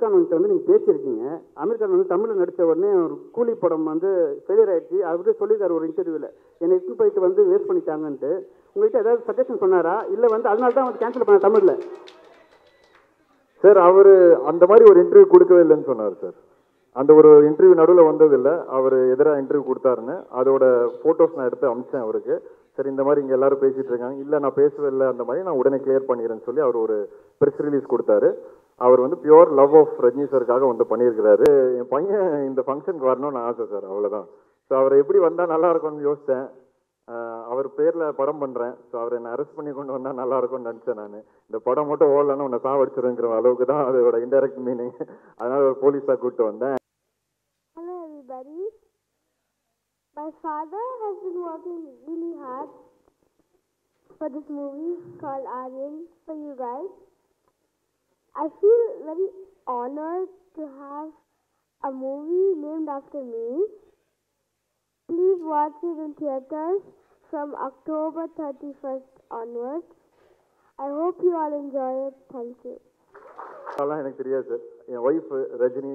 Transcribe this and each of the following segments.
கான் வந்து நீங்கள் பேசியிருக்கீங்க. அமீர் கான் வந்து தமிழில் நடித்த உடனே ஒரு கூலி படம் வந்து ஃபெயிலியர் ஆகிடுச்சு. அவரே சொல்லியிருக்காரு ஒரு இன்டர்வியூவில், என்னை எடுத்து போயிட்டு வந்து வேஸ்ட் பண்ணிட்டாங்கன்ட்டு. உங்கள்கிட்ட ஏதாவது சஜஷன் சொன்னாரா, இல்லை வந்து அதனால தான் வந்து கேன்சல் பண்ண தமிழில்? சார் அவர் அந்த மாதிரி ஒரு இன்டர்வியூ கொடுக்கவே இல்லைன்னு சொன்னார் சார். அந்த ஒரு இன்டர்வியூ நடுவில் வந்ததில்லை. அவர் எதிராக இன்டர்வியூ கொடுத்தாருன்னு அதோட ஃபோட்டோஸ் நான் எடுத்து அனுப்பிச்சேன் அவருக்கு. சரி இந்த மாதிரி இங்கே எல்லாரும் பேசிட்டு இருக்காங்க, இல்லை நான் பேசவே இல்லை, அந்த மாதிரி நான் உடனே கிளியர் பண்ணிடுறேன்னு சொல்லி அவர் ஒரு ப்ரெஸ் ரிலீஸ் கொடுத்தாரு. அவர் வந்து பியோர் லவ் ஆஃப் ரஜினி சாருக்காக வந்து பண்ணியிருக்கிறாரு. என் பையன் இந்த ஃபங்க்ஷனுக்கு வரணும்னு ஆசை சார், அவ்வளோதான். ஸோ அவர் எப்படி வந்தால் நல்லா இருக்கும்னு யோசித்தேன். அவர் பேரில் படம் பண்ணுறேன். ஸோ அவர் என்னை அரெஸ்ட் பண்ணி கொண்டு வந்தால் நல்லா இருக்கும்னு நினச்சேன். நான் இந்த படம் மட்டும் ஓடலன்னு உன்னை சாவடிச்சிருங்கிற அளவுக்கு தான் அதோட இன்டைரக்ட் மீனிங். அதனால் ஒரு போலீஸாக கூப்பிட்டு வந்தேன். Hello everybody. My father has been working really hard for this movie called Aryan for you guys. I feel very honored to have a movie named after me. Please watch it in theaters from October 31st onwards. I hope you all enjoy it. Thank you. அதெல்லாம் எனக்கு தெரியாது sir. என் wife Rajini,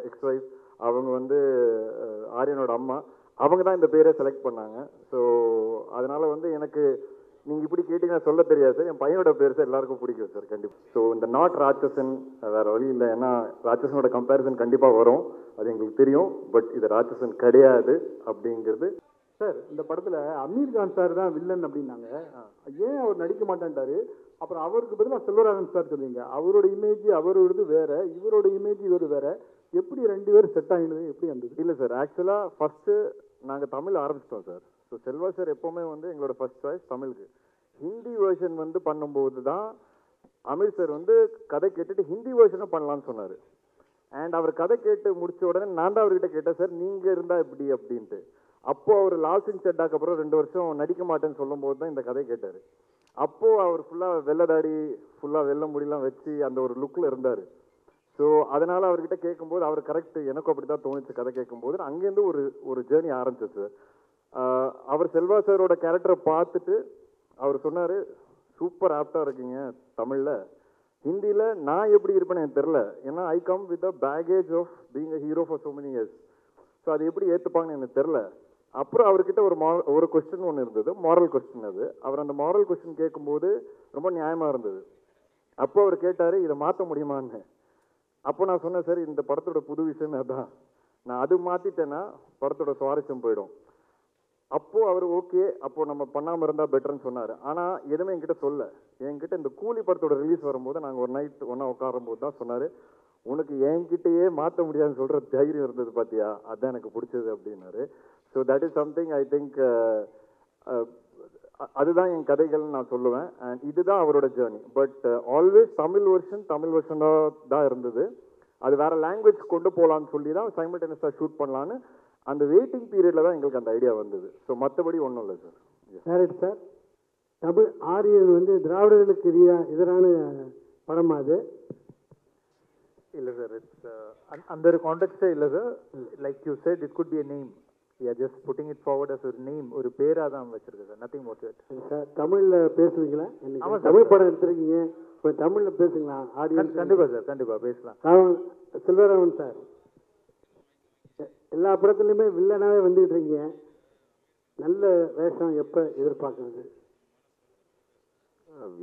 X wife, அவங்க வந்து ஆரியனோட அம்மா, அவங்க தான் இந்த பேரை செலக்ட் பண்ணாங்க. ஸோ அதனால வந்து எனக்கு நீங்கள் இப்படி கேட்டிங்கன்னா சொல்ல தெரியாது சார். என் பையனோட பேர் சார் எல்லாருக்கும் பிடிக்கும் சார், கண்டிப்பாக. ஸோ இந்த நாட் ராட்சசன் வேறு வழி இல்லை. ஏன்னா ராட்சசனோட கம்பேரிசன் கண்டிப்பாக வரும், அது எங்களுக்கு தெரியும். பட் இது ராட்சசன் கிடையாது அப்படிங்கிறது. சார் இந்த படத்தில் அமீர் கான் சார் தான் வில்லன் அப்படின்னாங்க. ஏன் அவர் நடிக்க மாட்டேன்ட்டாரு? அப்புறம் அவருக்கு பதிலாக செல்வராகவன் சார் சொல்லுவீங்க. அவரோட இமேஜ் அவரோடது வேற, இவரோட இமேஜ் இவர் வேற. எப்படி ரெண்டு பேரும் செட் ஆகிடுது, எப்படி வந்தது? இல்லை சார், ஆக்சுவலாக ஃபஸ்ட்டு நாங்கள் தமிழ் ஆரம்பிச்சிட்டோம் சார். ஸோ செல்வா சார் எப்போவுமே வந்து எங்களோட ஃபர்ஸ்ட் சாய்ஸ் தமிழுக்கு. ஹிந்தி வேர்ஷன் வந்து பண்ணும்போது தான் அமீர் சார் வந்து கதை கேட்டுட்டு ஹிந்தி வேர்ஷனும் பண்ணலான்னு சொன்னார். அண்ட் அவர் கதை கேட்டு முடிச்ச உடனே நான் தான் அவர்கிட்ட கேட்டேன், சார் நீங்கள் இருந்தால் எப்படி அப்படின்ட்டு. அப்போது அவர் லால் சிங் செட்டாக்கு அப்புறம் 2 வருஷம் நடிக்க மாட்டேன்னு சொல்லும்போது தான் இந்த கதை கேட்டார். அப்போது அவர் ஃபுல்லாக வெள்ளதாடி, ஃபுல்லாக வெள்ளை முடியெல்லாம் வச்சு அந்த ஒரு லுக்கில் இருந்தார். ஸோ அதனால் அவர்கிட்ட கேட்கும்போது அவர் கரெக்ட், எனக்கும் அப்படி தான் தோணுச்சு கதை கேட்கும்போது. அங்கேருந்து ஒரு ஜேர்னி ஆரம்பிச்சிச்சு. அவர் செல்வா சாரோட கேரக்டரை பார்த்துட்டு அவர் சொன்னார், சூப்பர் ஆப்டாக இருக்கீங்க தமிழில், ஹிந்தியில் நான் எப்படி இருப்பேன்னு எனக்கு தெரில. ஏன்னா I come with a baggage of being a hero for so many years. So அது எப்படி ஏற்றுப்பாங்கன்னு எனக்கு தெரில. அப்புறம் அவர்கிட்ட ஒரு கொஸ்டின் ஒன்று இருந்தது, மாரல் கொஸ்டின். அது அவர் அந்த மாரல் கொஸ்டின் கேட்கும்போது ரொம்ப நியாயமாக இருந்தது. அப்போ அவர் கேட்டார், இதை மாற்ற முடியுமான்னு. அப்போ நான் சொன்னேன், சார் இந்த படத்தோட புது விஷயமே அதான், நான் அது மாற்றிட்டேன்னா படத்தோட சுவாரஸ்யம் போயிடும். அப்போது அவர் ஓகே, அப்போது நம்ம பண்ணாமல் இருந்தால் பெட்டர்னு சொன்னார். ஆனால் எதுவுமே என்கிட்ட என்கிட்ட இந்த கூலி படத்தோட ரிலீஸ் வரும்போது நாங்கள் ஒரு நைட் ஒன்றா உட்காரும்போது தான் சொன்னார், உனக்கு என்கிட்டயே மாற்ற முடியாதுன்னு சொல்கிற தைரியம் இருந்தது பார்த்தியா, அதுதான் எனக்கு பிடிச்சது அப்படின்னாரு. So that is something I think, அதுதான் என் கதைகள்னு நான் சொல்லுவேன். அண்ட் இதுதான் அவரோட ஜேர்னி. பட் ஆல்வேஸ் தமிழ் வெர்ஷனாக தான் இருந்தது. அது வேறு லாங்குவேஜ் கொண்டு போகலான்னு சொல்லி தான் சைமல்டேனியஸாக ஷூட் பண்ணலான்னு அந்த வெயிட்டிங் பீரியடில் தான் எங்களுக்கு அந்த ஐடியா வந்தது. ஸோ மற்றபடி ஒன்றும் இல்லை sir. Correct sir. Tamil Aryan வந்து திராவிடர்களுக்கு எதிரான படம் அது இல்லை சார். இட்ஸ் அந்த ஒரு கான்டெக்ஸ்டே இல்லை sir. Like you said, it could be a name. Yeah, just putting it forward as ஒரு நேம், ஒரு பேராக தான் வச்சிருக்கேன் sir. Nothing more to it. Sir தமிழில் பேசுவீங்களா? ஆமாம், தமிழ் படம் எடுத்துருக்கீங்க, இப்போ தமிழில் பேசுங்களா ஆடியன்ஸ்? கண்டிப்பாக சார், கண்டிப்பாக பேசலாம். செல்வராகவன் சார், எல்லா படத்துலையுமே வில்லனாகவே வந்துக்கிட்டு இருக்கீங்க. நல்ல வேஷம் எப்போ எதிர்பார்க்குறது?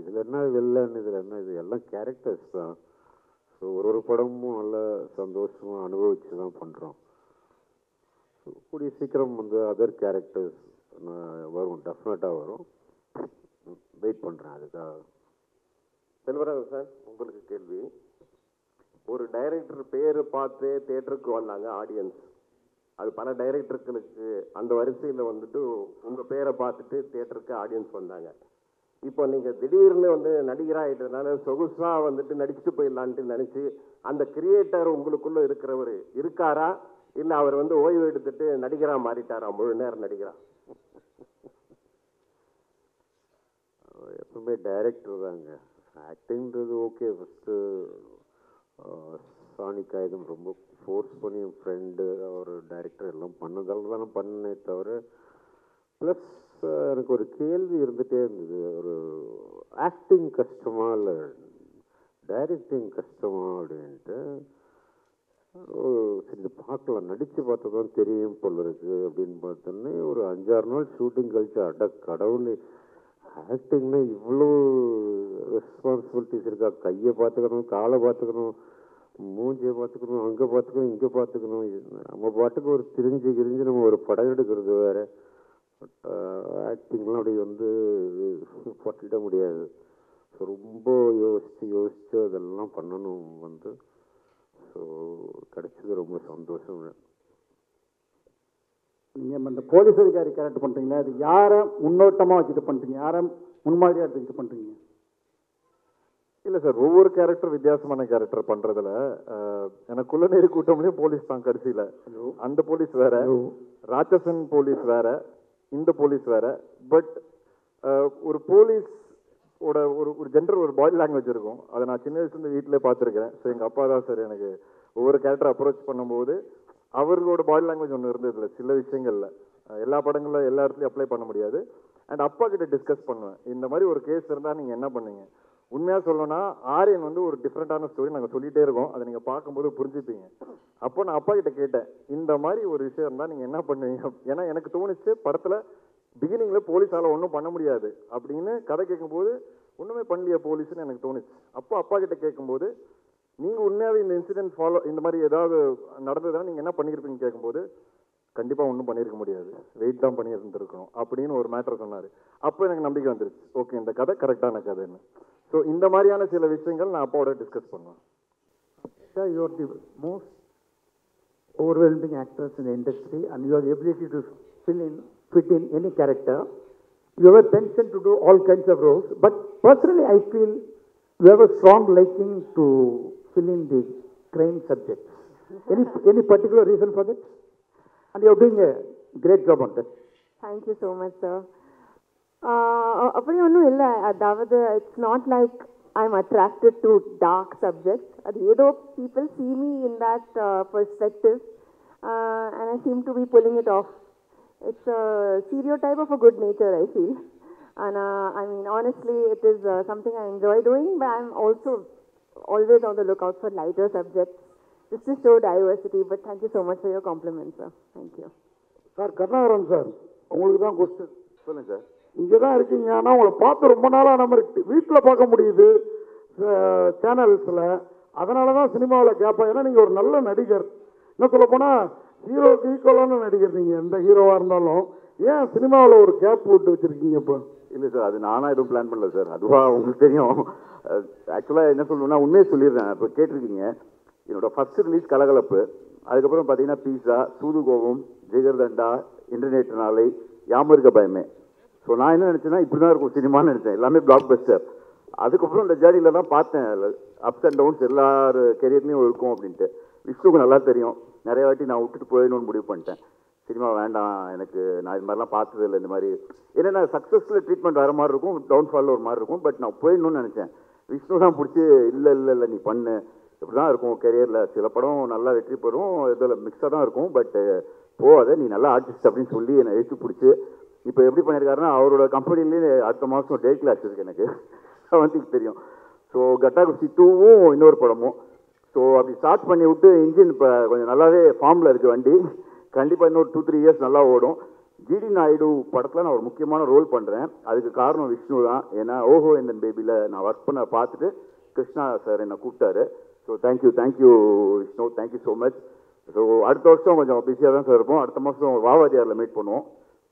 இதில் என்ன வில்லன், இதில் என்ன, இது எல்லாம் கேரக்டர்ஸ் தான். ஸோ ஒரு படமும் நல்ல சந்தோஷமாக அனுபவித்து தான் பண்ணுறோம். கூடிய சீக்கிரம் வந்து அதர் கேரக்டர்ஸ் வரும், டெஃபினட்டாக வரும். வெயிட் பண்ணுறேன் அதுக்காக. செல்வராகவன் சார், உங்களுக்கு கேள்வி. ஒரு டைரக்டர் பேரை பார்த்து தேட்டருக்கு வந்தாங்க ஆடியன்ஸ். அது பல டைரக்டர்களுக்கு அந்த வரிசையில் வந்துட்டு உங்கள் பேரை பார்த்துட்டு தேட்டருக்கு ஆடியன்ஸ் வந்தாங்க. இப்போ நீங்கள் திடீர்னு வந்து நடிகராக ஆகிட்டதுனால சொகுசாக வந்துட்டு நடிச்சுட்டு போயிடலான்ட்டு நினச்சி அந்த கிரியேட்டர் உங்களுக்குள்ளே இருக்கிறவர் இருக்காரா, இல்லை அவர் வந்து ஓய்வு எடுத்துட்டு நடிகராக மாறிட்டாரா, முழு நேரம் நடிகரா? எப்பவுமே டைரக்டர் தாங்க. ஆக்டிங்கிறது ஓகே. ஃபஸ்ட்டு சானிக் ஆயுதம் ரொம்ப ஃபோர்ஸ் பண்ணி என் ஃப்ரெண்டு அவர் டைரக்டர் எல்லாம் பண்ணதால தான் நான் பண்ணே தவிர, ப்ளஸ் எனக்கு ஒரு கேள்வி இருந்துகிட்டே இருந்தது, ஒரு ஆக்டிங் கஷ்டமா இல்லை டைரக்டிங் கஷ்டமா அப்படின்ட்டு. பார்க்கலாம், நடித்து பார்த்தா தான் தெரியும் போல இருக்கு அப்படின்னு பார்த்தோன்னே ஒரு 5-6 நாள் ஷூட்டிங் கழிச்சு கடவுள் ஆக்டிங்னா இவ்வளோ ரெஸ்பான்சிபிலிட்டிஸ் இருக்கா, கையை பார்த்துக்கணும், காலை பார்த்துக்கணும், மூஞ்சியை பார்த்துக்கணும், அங்கே பார்த்துக்கணும், இங்கே பார்த்துக்கணும், நம்ம பாட்டுக்கு ஒரு திரிஞ்சு நம்ம ஒரு படம் எடுக்கிறது வேற. பட் ஆக்டிங்லாம் அப்படி வந்து பட்டிட முடியாது. ஸோ ரொம்ப யோசித்து அதெல்லாம் பண்ணணும் வந்து. ஸோ கிடைச்சது ரொம்ப சந்தோஷம். நீங்கள் இந்த போலீஸ் அதிகாரி கேரக்டர் பண்ணுறீங்களா, அது யாரை முன்னோட்டமாக வச்சுட்டு பண்ணுறீங்க, யாரை முன்மாதிரியாக எடுத்துக்கிட்டு பண்ணுறீங்க? இல்லை சார், ஒவ்வொரு கேரக்டர் வித்தியாசமான கேரக்டர் பண்ணுறதுல எனக்கு குள்ளநேரி கூட்டம்லேயும் போலீஸ் தான் கடைசியில். அந்த போலீஸ் வேற, ராட்சசன் போலீஸ் வேற, இந்த போலீஸ் வேற. பட் ஒரு போலீஸ் ஒரு ஒரு ஜென்ரல் ஒரு பாடி லாங்குவேஜ் இருக்கும். அதை நான் சின்ன வயசுலேருந்து வீட்டிலே பார்த்துருக்கேன். ஸோ எங்கள் அப்பா தான் சார் எனக்கு ஒவ்வொரு கேரக்டர் அப்ரோச் பண்ணும்போது அவர்களோட பாடி லாங்குவேஜ் ஒன்று இருந்ததில்ல சில விஷயங்களில். எல்லா படங்களில் எல்லா இடத்துலையும் அப்ளை பண்ண முடியாது. அண்ட் அப்பா கிட்ட டிஸ்கஸ் பண்ணுவேன், இந்த மாதிரி ஒரு கேஸ் இருந்தால் நீங்கள் என்ன பண்ணுவீங்க. உண்மையாக சொல்லணும்னா ஆரியன் வந்து ஒரு டிஃப்ரெண்ட்டான ஸ்டோரி நாங்கள் சொல்லிகிட்டே இருக்கோம், அதை நீங்கள் பார்க்கும்போது புரிஞ்சுப்பீங்க. அப்போ நான் அப்பா கிட்ட கேட்டேன், இந்த மாதிரி ஒரு விஷயம் இருந்தால் நீங்கள் என்ன பண்ணுவீங்க. ஏன்னா எனக்கு தோணுச்சு படத்தில் பிகினிங்கில் போலீஸால் ஒன்றும் பண்ண முடியாது அப்படின்னு கதை கேட்கும்போது ஒன்றுமே பண்ணலையா போலீஸ்னு எனக்கு தோணுச்சு. அப்போ அப்பா கிட்ட கேட்கும்போது நீங்கள் உண்மையாகவே இந்த இன்சிடென்ட் இந்த மாதிரி ஏதாவது நடந்ததுன்னா நீங்கள் என்ன பண்ணியிருப்பீங்க கேட்கும்போது கண்டிப்பாக ஒன்றும் பண்ணியிருக்க முடியாது, வெயிட் தான் பண்ணியிருந்துருக்கணும் அப்படின்னு ஒரு மேட்டர் சொன்னார். அப்போ எனக்கு நம்பிக்கை வந்துருச்சு, ஓகே இந்த கதை கரெக்டான கதைன்னு. ஸோ இந்த மாதிரியான சில விஷயங்கள் நான் அப்பாவோட டிஸ்கஸ் பண்ணுவேன். You are the most overwhelming actors in the industry, and your ability to fit in any character. You have a penchant to do all kinds of roles, but personally I feel you have a strong liking to fill in the crime subjects. Any particular reason for that? And you are doing a great job on that. Thank you so much, sir. அப்படி ஒன்றும் இல்லை, அதாவது it's not like I am attracted to dark subjects. அது ஏதோ people see me in that perspective and I seem to be pulling it off. It's a stereotype of a good nature, I feel. And I mean, honestly, it is something I enjoy doing, but I'm also always on the lookout for lighter subjects just to show diversity. But thank you so much for your compliments, sir. Thank you. Sir Karunakaran sir, உங்களுக்கு தான் question. சொல்லுங்கள் sir. இங்கே தான் இருக்கீங்க, ஆனால் உங்களை பார்த்து ரொம்ப நாளாக நம்ம வீட்டில் பார்க்க முடியுது சேனல்ஸில். அதனால தான் சினிமாவில் கேட்பேன். ஏன்னா நீங்கள் ஒரு நல்ல நடிகர், என்ன சொல்ல போனால் ஹீரோக்கு ஈக்குவலான நடிகர் நீங்கள், எந்த ஹீரோவாக இருந்தாலும். ஏன் சினிமாவில் ஒரு கேப் விட்டு வச்சுருக்கீங்க இப்போ? இல்லை சார், அது நானாக எதுவும் பிளான் பண்ணல சார், அதுவாக உங்களுக்கு தெரியும். ஆக்சுவலாக என்ன சொல்லணும்னா உண்மையை சொல்லிடுறேன். இப்போ கேட்டிருக்கீங்க, என்னோட ஃபர்ஸ்ட் ரிலீஸ் கலகலப்பு, அதுக்கப்புறம் பார்த்தீங்கன்னா பீஸா, சூதுகோபம், ஜிகர்தண்டா, இன்டர்நெட் நாளை, யாமருக்க பயமே. ஸோ நான் என்ன நினச்சேன்னா இப்படி தான் இருக்கும் சினிமான்னு நினச்சேன், எல்லாமே பிளாக் பஸ்டர். அதுக்கப்புறம் இந்த ஜேர்னியில் தான் பார்த்தேன் அப்ஸ் அண்ட் டவுன்ஸ் எல்லார் கெரியர்லேயும் இருக்கும் அப்படின்ட்டு. விஷ்ணுக்கு நல்லா தெரியும், நிறைய வாட்டி நான் விட்டுட்டு போயிடணும்னு முடிவு பண்ணிட்டேன். சினிமா வேண்டாம் எனக்கு, நான் இது மாதிரிலாம் பார்த்தது இல்லை. இந்த மாதிரி என்னென்னா சக்ஸஸ்ஃபுல் ட்ரீட்மெண்ட் வேறு மாதிரி இருக்கும், டவுன்ஃபாலில் ஒரு மாதிரி இருக்கும். பட் நான் போயிடணும்னு நினச்சேன். விஷ்ணு தான் பிடிச்சி இல்லை நீ பண்ணு, இப்படி தான் இருக்கும் கெரியரில், சில படம் நல்லா வெற்றி பெறும், இதில் மிக்ஸாக தான் இருக்கும், பட் போகாத நீ நல்லா ஆர்டிஸ்ட் அப்படின்னு சொல்லி என்னை எழுத்து பிடிச்சி இப்போ எப்படி பண்ணியிருக்காருன்னா அவரோட கம்பெனிலேயே அடுத்த மாதம் டே கிளாஸ் இருக்குது எனக்கு, வந்து தெரியும். ஸோ கட்டா குஸ்தி 2வும் இன்னொரு படமும். ஸோ அப்படி ஸ்டார்ட் பண்ணி விட்டு இன்ஜின் இப்போ கொஞ்சம் நல்லாவே ஃபார்மில் இருக்குது வண்டி. கண்டிப்பாக இன்னொரு 2-3 இயர்ஸ் நல்லா ஓடும். ஜிடி நாயுடு படத்தில் நான் ஒரு முக்கியமான ரோல் பண்ணுறேன். அதுக்கு காரணம் விஷ்ணு தான். ஏன்னா ஓஹோ இந்த பேபியில் நான் ஒர்க் பண்ண பார்த்துட்டு கிருஷ்ணா சார் என்னை கூப்பிட்டாரு. So thank you Vishnu, thank you so much. So அடுத்த வருஷம் கொஞ்சம் பிஸியாக தான் சார் இருப்போம். அடுத்த மாதம் வாவாதியாரில் மீட் பண்ணுவோம்.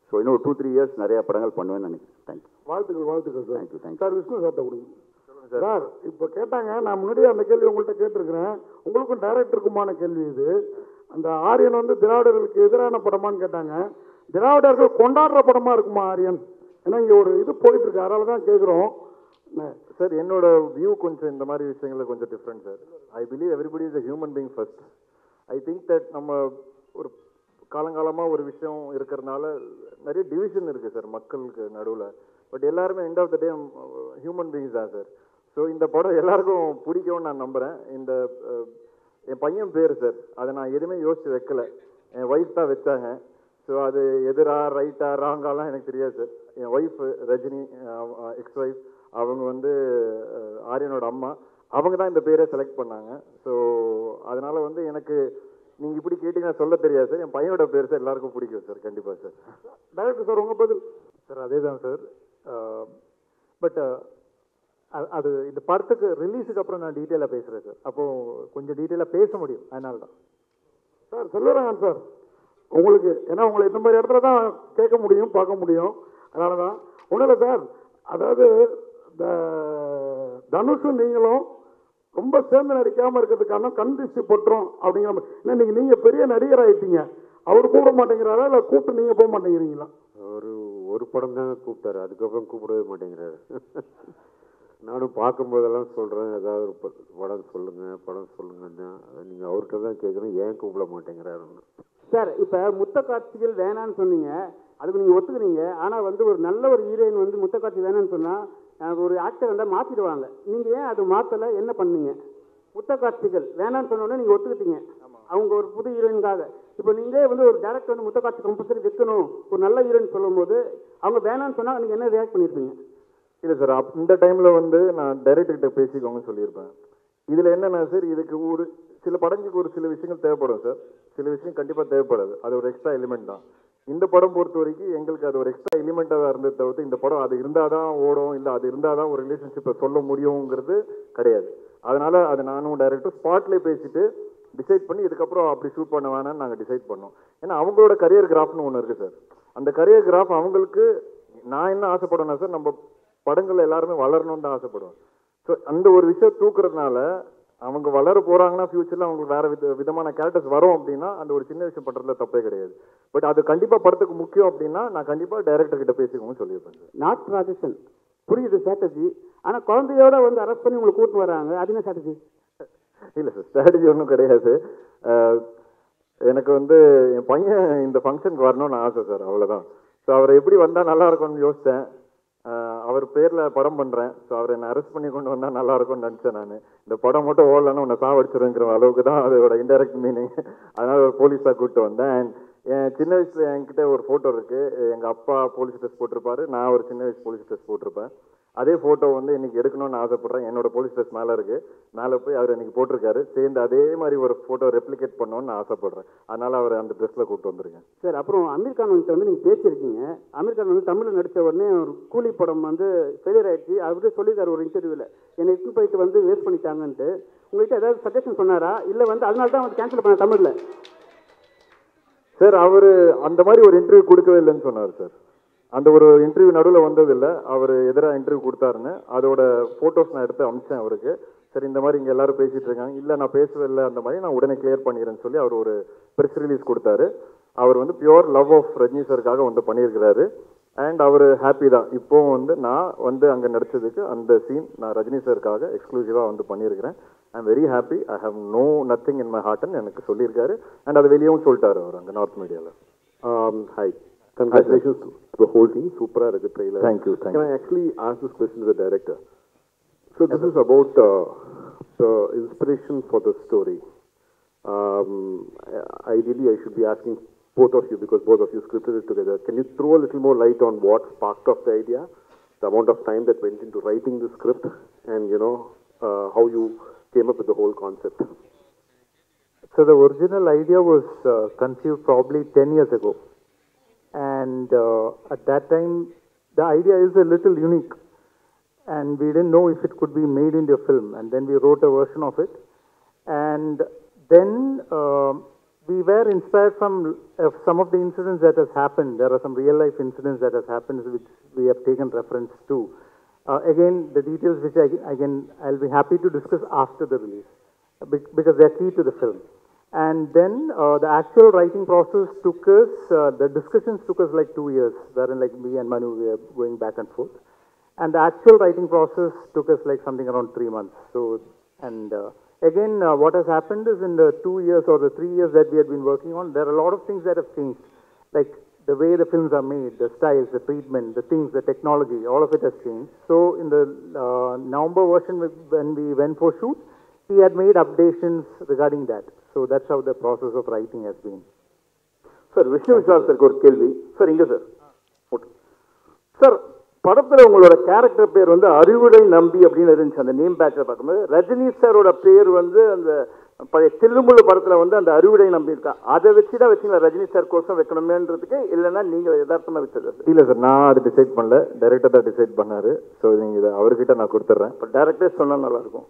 ஸோ இன்னும் 2-3 இயர்ஸ் நிறைய படங்கள் பண்ணுவேன்னு நினைக்கிறேன். தேங்க்யூ. வாழ்த்துக்கள் சார். தேங்க்யூ. சார் விஷ்ணு சார்ட்ட கொடுங்க சார். இப்போ கேட்டாங்க, நான் முன்னாடியே அந்த கேள்வி உங்கள்கிட்ட கேட்டிருக்கிறேன், உங்களுக்கும் டைரக்டருக்குமான கேள்வி இது. அந்த ஆரியன் வந்து திராவிடர்களுக்கு எதிரான படமான்னு கேட்டாங்க. திராவிடர்கள் கொண்டாடுற படமா இருக்குமா ஆரியன்? ஏன்னா இங்கே ஒரு இது போயிட்டு இருக்கு, அதனால தான் கேட்குறோம் சார். என்னோட வியூ கொஞ்சம் இந்த மாதிரி விஷயங்களில் கொஞ்சம் different sir. I believe everybody is a human being first. I think that நம்ம ஒரு காலங்காலமாக ஒரு விஷயம் இருக்கிறதுனால நிறைய டிவிஷன் இருக்குது சார் மக்களுக்கு நடுவில். பட் எல்லாருமே end of the day human beings தான் சார். ஸோ இந்த படம் எல்லாருக்கும் பிடிக்கும்னு நான் நம்புகிறேன். என் பையன் பேர் சார், அதை நான் எதுவுமே யோசித்து வைக்கல, என் ஒய்ஃப் தான் வச்சாங்க. ஸோ அது எதிரா ரைட்டா ராங்காலாம் எனக்கு தெரியாது சார். என் ஒய்ஃப் ரஜினி, எக்ஸ் ஒய்ஃப், அவங்க வந்து ஆரியனோட அம்மா, அவங்க தான் இந்த பேரை செலக்ட் பண்ணாங்க. ஸோ அதனால் வந்து எனக்கு நீங்கள் இப்படி கேட்டீங்கன்னா சொல்ல தெரியாது சார். என் பையனோட பேர் சார் எல்லாருக்கும் பிடிக்கும் சார். கண்டிப்பாக சார். டைரக்டர் சார் உங்கள் பதில். சார் அதே தான் சார். பட் அது இந்த படத்துக்கு ரிலீஸுக்கு அப்புறம் நான் டீட்டெயிலாக பேசுகிறேன் சார். அப்போது கொஞ்சம் டீட்டெயிலாக பேச முடியும். அதனால தான் சார் செல்வராகவன் சார் உங்களுக்கு, ஏன்னா உங்களை இந்த மாதிரி இடத்துல தான் கேட்க முடியும், பார்க்க முடியும். அதனால தான் ஒன்றும் இல்லை சார். அதாவது இந்த தனுஷும் நீங்களும் ரொம்ப சேர்ந்து நடிக்காமல் இருக்கிறதுக்கான கண் திருஷ்டி பட்டுரும் அப்படிங்கிற மாதிரி. ஏன்னா நீங்கள் பெரிய நடிகர் ஆகிட்டீங்க, அவர் கூப்பிட மாட்டேங்கிறாரா இல்லை கூப்பிட்டு நீங்கள் போக மாட்டேங்கிறீங்களா? ஒரு படம் தாங்க கூப்பிட்டாரு, அதுக்கப்புறம் கூப்பிடவே மாட்டேங்கிறாரு. நானும் பார்க்கும்போதெல்லாம் சொல்கிறேன், ஏதாவது ஒரு படம் சொல்லுங்கன்னா நீங்கள் அவர்கிட்ட தான் கேட்குறேன், ஏன் கூப்பிட மாட்டேங்கிறாருன்னு. சார் இப்போ முத்த காட்சிகள் வேணான்னு சொன்னீங்க, அதுக்கு நீங்கள் ஒத்துக்கிறீங்க. ஆனால் வந்து ஒரு நல்ல ஒரு ஹீரோயின் வந்து முத்த காட்சி வேணான்னு சொன்னால் ஒரு ஆக்டர் வந்தால் மாற்றிடுவாங்க. நீங்கள் ஏன் அது மாற்றலை, என்ன பண்ணீங்க? முத்த காட்சிகள் வேணான்னு சொன்னோடனே நீங்கள் ஒத்துக்கிட்டீங்க அவங்க ஒரு புது ஹீரோயினுக்காக. இப்போ நீங்களே வந்து ஒரு டேரக்டர் வந்து முத்த காட்சி கம்பல்சரி வைக்கணும் ஒரு நல்ல ஹீரோயின் சொல்லும் போது அவங்க வேணான்னு சொன்னால் நீங்கள் என்ன ரியாக்ட் பண்ணியிருப்பீங்க? இல்லை சார், இந்த டைமில் வந்து நான் டைரக்டர்கிட்ட பேசிக்கோங்கன்னு சொல்லியிருப்பேன். இதில் என்னென்னா சார், இதுக்கு ஒரு சில படங்களுக்கு ஒரு சில விஷயங்கள் தேவைப்படும் சார், சில விஷயம் கண்டிப்பாக தேவைப்படாது. அது ஒரு எக்ஸ்ட்ரா எலிமெண்ட் தான். இந்த படம் பொறுத்த வரைக்கும் எங்களுக்கு அது ஒரு எக்ஸ்ட்ரா எலிமெண்ட்டாக இருந்ததை தவிர்த்து இந்த படம் அது இருந்தால் தான் ஓடும், இல்லை அது இருந்தால் தான் ஒரு ரிலேஷன்ஷிப்பை சொல்ல முடியுங்கிறது கிடையாது. அதனால் அது நானும் டைரக்டர் ஸ்பாட்லேயே பேசிட்டு டிசைட் பண்ணி இதுக்கப்புறம் அப்படி ஷூட் பண்ண வேணான்னு நாங்கள் டிசைட் பண்ணோம். ஏன்னா அவங்களோட கரியர் கிராஃப்னு ஒன்று இருக்குது சார். அந்த கரியர் கிராஃப் அவங்களுக்கு நான் என்ன ஆசைப்படுவேன்னா சார், நம்ம படங்கள் எல்லாருமே வளரணும்னு தான் ஆசைப்படுவேன். ஸோ அந்த ஒரு விஷயம் தூக்குறதுனால அவங்க வளர போகிறாங்கன்னா ஃபியூச்சரில் அவங்களுக்கு வேறு விதமான கேரக்டர்ஸ் வரும் அப்படின்னா அந்த ஒரு சின்ன விஷயம் பண்ணுறதுல தப்பே கிடையாது. பட் அது கண்டிப்பாக படத்துக்கு முக்கியம் அப்படின்னா நான் கண்டிப்பாக டைரக்டர் கிட்ட பேசிக்கோங்க சொல்லியிருப்பேன் சார். நாட் ராஜேஷன் புரியுது ஸ்ட்ராட்டஜி, ஆனால் குழந்தையோட வந்து அரெஸ்ட் பண்ணி உங்களுக்கு கூட்டு வராங்க, அது என்ன ஸ்ட்ராட்டஜி? இல்லை சார், ஸ்ட்ராட்டஜி ஒன்றும் கிடையாது. எனக்கு வந்து என் பையன் இந்த ஃபங்க்ஷனுக்கு வரணும்னு ஆசை சார், அவ்வளோதான். ஸோ அவர் எப்படி வந்தால் நல்லா இருக்கும்னு யோசித்தேன். அவர் பேரில் படம் பண்ணுறேன், ஸோ அவர் என்னை அரெஸ்ட் பண்ணி கொண்டு வந்தால் நல்லா இருக்கும்னு நினச்சேன். நான் இந்த படம் மட்டும் ஓடலன்னு உன்னை சாவடிச்சிருங்கிற அளவுக்கு தான் அதோட இன்டெரக்ட் மீனிங். அதனால் ஒரு போலீஸாக கூப்பிட்டு வந்தேன். அண்ட் என் சின்ன வயசில் என்கிட்ட ஒரு ஃபோட்டோ இருக்குது. எங்கள் அப்பா போலீஸ் ட்ரெஸ் போட்டிருப்பாரு, நான் ஒரு சின்ன வயசு போலீஸ் ட்ரெஸ் போட்டிருப்பேன். அதே ஃபோட்டோ வந்து இன்னைக்கு எடுக்கணும்னு ஆசைப்பட்றேன். என்னோட போலீஸ் ட்ரெஸ் மேலே இருக்குது, மேலே போய் அவர் இன்னைக்கு போட்டிருக்காரு. சேர்ந்து அதே மாதிரி ஒரு ஃபோட்டோ ரெப்ளிகேட் பண்ணணும்னு நான் ஆசைப்பட்றேன். அதனால் அவர் அந்த ட்ரெஸ்ஸில் கூப்பிட்டு வந்திருக்கேன் சார். அப்புறம் அமீர் கான் வந்து நீங்கள் பேசியிருக்கீங்க. அமீர் கான் வந்து தமிழில் நடித்த உடனே ஒரு கூலி படம் வந்து ஃபெயிலியர் ஆயிடுச்சு. அவரே சொல்லியிருக்காரு ஒரு இன்டர்வியூவில், என்னை எடுத்து போயிட்டு வந்து வேஸ்ட் பண்ணிட்டாங்கன்ட்டு. உங்கள்கிட்ட ஏதாவது சஜஷன் சொன்னாரா, இல்லை வந்து அதனால தான் வந்து கேன்சல் பண்ண தமிழில்? சார் அவர் அந்த மாதிரி ஒரு இன்டர்வியூ கொடுக்கவே இல்லைன்னு சொன்னார் சார். அந்த ஒரு இன்டர்வியூ நடுவில் வந்ததில்லை, அவர் எதிராக இன்டர்வியூ கொடுத்தாருன்னு அதோட ஃபோட்டோஸ் நான் எடுத்து அனுப்பிச்சேன் அவருக்கு. சரி இந்த மாதிரி இங்கே எல்லாரும் பேசிகிட்டு இருக்காங்க, இல்லை நான் பேசவே இல்லை, அந்த மாதிரி நான் உடனே கிளியர் பண்ணிடுறேன்னு சொல்லி அவர் ஒரு ப்ரெஸ் ரிலீஸ் கொடுத்தாரு. அவர் வந்து பியோர் லவ் ஆஃப் ரஜினி சாருக்காக வந்து பண்ணியிருக்கிறாரு. அண்ட் அவர் ஹாப்பி தான். இப்போவும் வந்து நான் வந்து அங்கே நடித்ததுக்கு அந்த சீன் நான் ரஜினி சாருக்காக எக்ஸ்க்ளூசிவாக வந்து பண்ணியிருக்கிறேன். I am very happy. I have no nothing in my ஹார்ட்னு எனக்கு சொல்லியிருக்காரு. அண்ட் அது வெளியவும் சொல்லிட்டாரு அவர் அங்கே நார்த் மீடியாவில். Hi, congratulations to the whole team. Super is the trailer. Thank you. Can I actually ask this question to the director? So this is about the inspiration for the story. Ideally, I should be asking both of you because both of you scripted it together. Can you throw a little more light on what sparked off the idea, the amount of time that went into writing the script, and how you came up with the whole concept? So the original idea was conceived probably 10 years ago. And at that time, the idea is a little unique. And we didn't know if it could be made into a film. And then we wrote a version of it. And then we were inspired from some of the incidents that has happened. There are some real life incidents that has happened which we have taken reference to. Again, the details which I'll be happy to discuss after the release because they are key to the film. And then the actual writing process took us, the discussions took us like 2 years, wherein like me and Manu, we were going back and forth. And the actual writing process took us like something around 3 months. So, and again, what has happened is in the 2 years or the 3 years that we had been working on, there are a lot of things that have changed. Like the way the films are made, the styles, the treatment, the things, the technology, all of it has changed. So in the November version, when we went for shoot, he had made updations regarding that. So that's how the process of writing has been. Sir Vishnu Vishal சாருக்கு ஒரு கேள்வி sir. இங்கே sir sir படத்தில் உங்களோட character பேர் வந்து அறிவுடை நம்பி அப்படின்னு இருந்துச்சு அந்த நேம் பேட்சில் பார்க்கும்போது. ரஜினி சாரோட பேர் வந்து அந்த பழைய தில்லுமுள்ளு படத்தில் வந்து அந்த அறுவடை நம்பியிருக்கா அதை வச்சு தான் வச்சுங்களா ரஜினி சார் கோசம் வைக்கணுமேன்றதுக்கு, இல்லைன்னா நீங்கள் யதார்த்தமாக வச்சது? இல்லை சார், நான் அது டிசைட் பண்ணல, டைரக்டர் தான் டிசைட் பண்ணாரு. ஸோ நீங்கள் இதை அவர்கிட்ட நான் கொடுத்துட்றேன். இப்போ டேரக்டர் சொன்னால் நல்லாயிருக்கும்.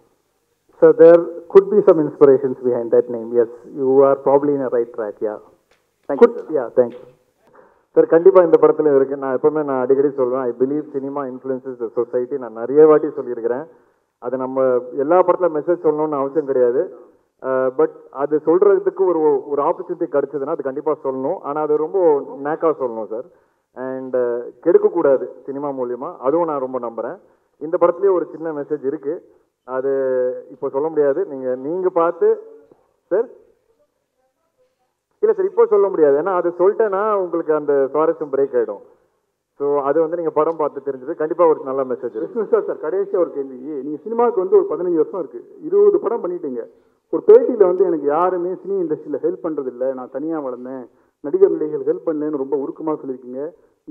So there could be some inspirations behind that name. Yes, you are probably in a right track. Yeah. Thank you sir. Yeah, thank you. Sir கண்டிப்பாக இந்த படத்தில் இருக்கு. நான் எப்பவுமே நான் அடிக்கடி சொல்லுவேன், I believe cinema influences the society. நான் நிறைய வாட்டி சொல்லியிருக்கிறேன். அது நம்ம எல்லா படத்தில் மெசேஜ் சொல்லணும்னு அவசியம் கிடையாது. பட் அது சொல்கிறதுக்கு ஒரு ஆப்பர்ச்சுனிட்டி கிடைச்சதுன்னா அது கண்டிப்பாக சொல்லணும். ஆனால் அது ரொம்ப நேக்காக சொல்லணும் சார். அண்ட் கெடுக்கக்கூடாது சினிமா மூலியமா, அதுவும் நான் ரொம்ப நம்புகிறேன். இந்த படத்துலேயே ஒரு சின்ன மெசேஜ் இருக்குது, அது இப்போ சொல்ல முடியாது. நீங்கள் பார்த்து சார், இல்லை சார் இப்போ சொல்ல முடியாது, ஏன்னா அது சொல்லிட்டேன்னா உங்களுக்கு அந்த சுவாரஸ்யம் பிரேக் ஆகிடும். ஸோ அது வந்து நீங்கள் படம் பார்த்து தெரிஞ்சது கண்டிப்பாக ஒரு நல்ல மெசேஜ் இருக்கு. சார் கடைசியாக ஒரு கேள்வி, நீங்கள் சினிமாவுக்கு வந்து ஒரு 15 வருஷம் இருக்குது, 20 படம் பண்ணிட்டீங்க. ஒரு பேட்டியில் வந்து எனக்கு யாருமே சினி இண்டஸ்ட்ரியில் ஹெல்ப் பண்ணுறதில்ல, நான் தனியாக வளர்ந்தேன், நடிகர் நடிகைகள் ஹெல்ப் பண்ணேன்னு ரொம்ப உருக்கமாக சொல்லியிருக்கீங்க.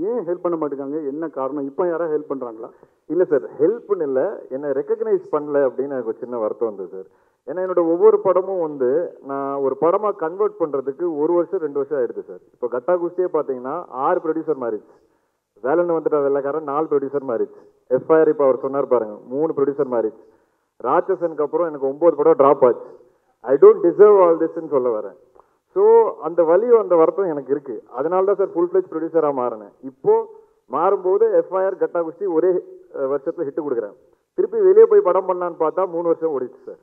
ஏன் ஹெல்ப் பண்ண மாட்டேங்காங்க, என்ன காரணம்? இப்போ யாராவது ஹெல்ப் பண்ணுறாங்களா? இல்லை சார், ஹெல்ப்னு இல்லை, என்னை ரெக்கக்னைஸ் பண்ணல அப்படின்னு எனக்கு ஒரு சின்ன வருத்தம் வந்தது சார். ஏன்னா என்னோட ஒவ்வொரு படமும் வந்து நான் ஒரு படமாக கன்வெர்ட் பண்ணுறதுக்கு 1 வருஷம் 2 வருஷம் ஆயிடுது சார். இப்போ கட்டா குஸ்தியே பார்த்தீங்கன்னா 6 ப்ரொடியூசர் மாறிடுச்சு. வேலைன்னு வந்துட்ட வெள்ளக்காரன் 4 ப்ரொடியூசர் மாறிடுச்சு. எஃப்ஐஆர் இப்போ அவர் சொன்னார் பாருங்க, 3 ப்ரொடியூசர் மாறிடுச்சு. ராட்சசனுக்கு அப்புறம் எனக்கு 9 படம் ட்ராப் ஆச்சு. ஐ டோன்ட் டிசர்வ் ஆல் திஸ்ன்னு சொல்ல வரேன். ஸோ அந்த வலியும் அந்த வருத்தம் எனக்கு இருக்குது. அதனால தான் சார் ஃபுல் ஃப்ளெஜ் ப்ரொடியூசராக மாறினேன். இப்போது மாறும்போது எஃப்ஐஆர் கட்டா குஸ்தி ஒரே வருஷத்தில் ஹிட்டு கொடுக்குறேன். திருப்பி வெளியே போய் படம் பண்ணலான்னு பார்த்தா 3 வருஷம் ஓடிச்சு சார்.